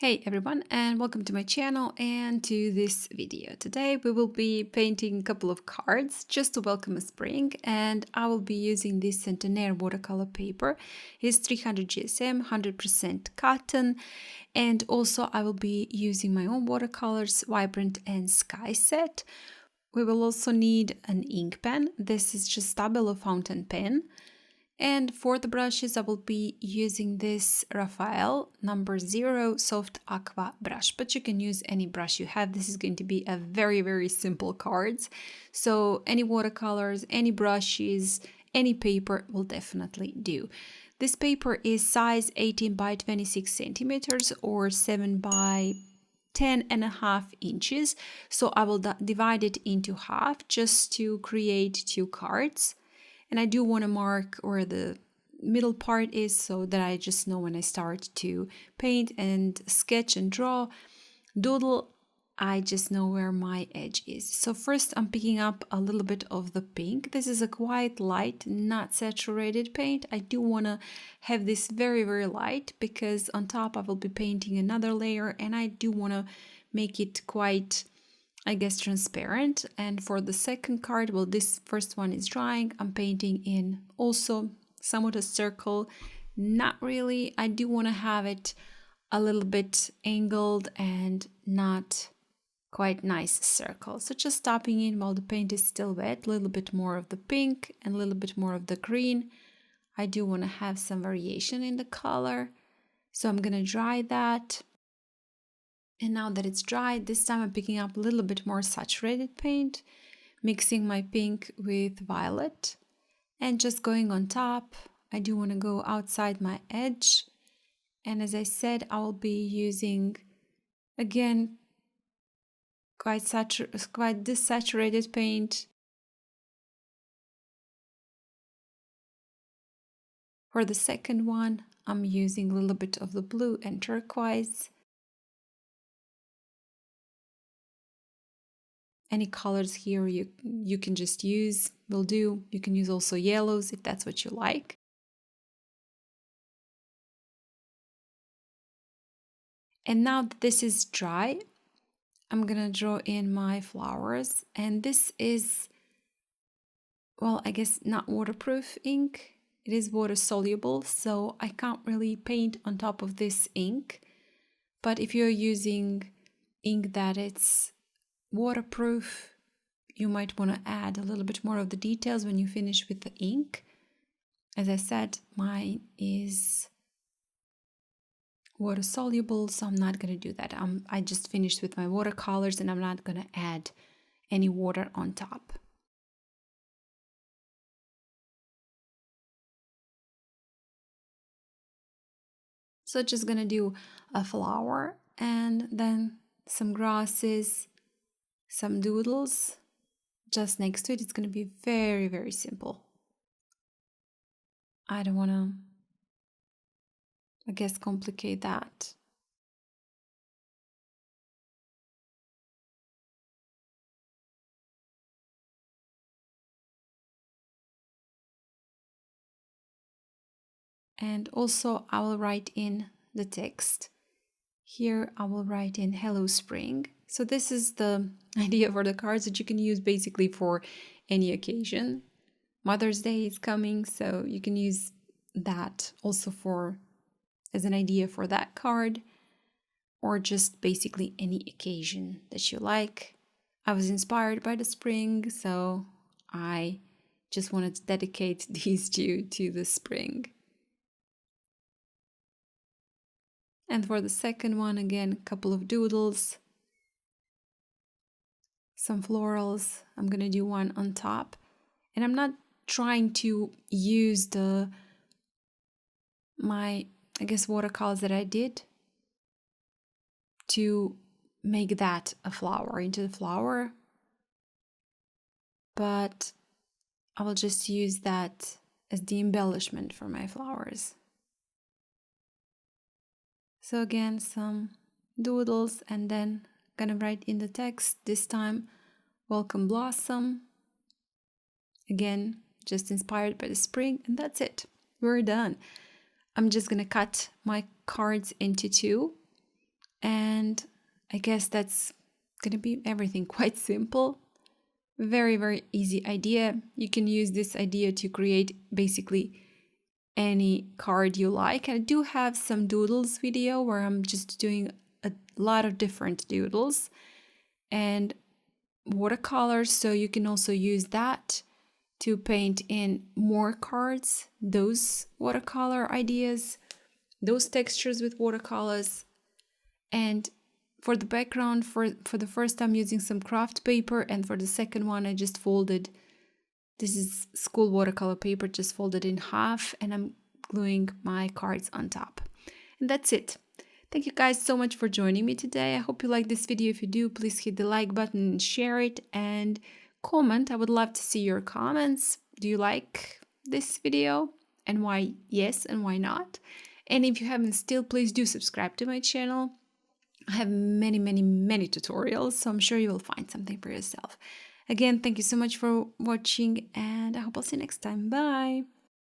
Hey everyone, and welcome to my channel and to this video. Today we will be painting a couple of cards just to welcome a spring, and I will be using this Centenaire watercolor paper. It's 300 GSM, 100% cotton, and also I will be using my own watercolors, Vibrant and Sky set. We will also need an ink pen. This is just Stabilo fountain pen. And for the brushes, I will be using this Raphael No. Soft Aqua brush, but you can use any brush you have. This is going to be a very simple cards. So any watercolors, any brushes, any paper will definitely do. This paper is size 18 by 26 centimeters or 7 by 10.5 inches. So I will divide it into half just to create two cards. And I do want to mark where the middle part is so that I just know when I start to paint and sketch and draw, doodle, I just know where my edge is. So first I'm picking up a little bit of the pink. This is a quite light, not saturated paint. I do want to have this very light because on top I will be painting another layer and I do want to make it quite, I guess, transparent. And for the second card, well, this first one is drying. I'm painting in also somewhat a circle. Not really. I do want to have it a little bit angled and not quite nice circle. So just stopping in while the paint is still wet, a little bit more of the pink and a little bit more of the green. I do want to have some variation in the color. So I'm going to dry that. And now that it's dry, this time I'm picking up a little bit more saturated paint, mixing my pink with violet, and just going on top. I do want to go outside my edge. And as I said, I will be using, again, quite desaturated paint. For the second one, I'm using a little bit of the blue and turquoise. Any colors here you can just use will do. You can use also yellows if that's what you like. And now that this is dry, I'm gonna draw in my flowers. And this is, well, I guess not waterproof ink. It is water soluble, so I can't really paint on top of this ink. But if you're using ink that it's waterproof, you might want to add a little bit more of the details when you finish with the ink. As I said, mine is water soluble, so I'm not going to do that. I just finished with my watercolors and I'm not going to add any water on top. So just going to do a flower and then some grasses, some doodles just next to it. It's going to be very simple. I don't want to, I guess, complicate that. And also I will write in the text. Here I will write in Hello Spring. So this is the idea for the cards that you can use basically for any occasion. Mother's Day is coming, so you can use that also for as an idea for that card, or just basically any occasion that you like. I was inspired by the spring, so I just wanted to dedicate these two to the spring. And for the second one, again, a couple of doodles, some florals. I'm going to do one on top. And I'm not trying to use my, I guess, watercolors that I did to make that a flower, into the flower. But I will just use that as the embellishment for my flowers. So again, some doodles, and then I'm gonna write in the text this time, welcome blossom. Again, just inspired by the spring, and that's it. We're done. I'm just gonna cut my cards into two. And I guess that's gonna be everything. Quite simple. Very, very easy idea. You can use this idea to create basically any card you like. I do have some doodles video where I'm just doing a lot of different doodles and watercolors, so you can also use that to paint in more cards, those watercolor ideas, those textures with watercolors. And for the background, for the first time using some craft paper, and for the second one I just folded, this is school watercolor paper, just folded in half, and I'm gluing my cards on top. And that's it. Thank you guys so much for joining me today. I hope you like this video. If you do, please hit the like button and share it and comment. I would love to see your comments. Do you like this video? And why yes and why not? And if you haven't still, please do subscribe to my channel. I have many tutorials, so I'm sure you will find something for yourself. Again, thank you so much for watching, and I hope I'll see you next time. Bye!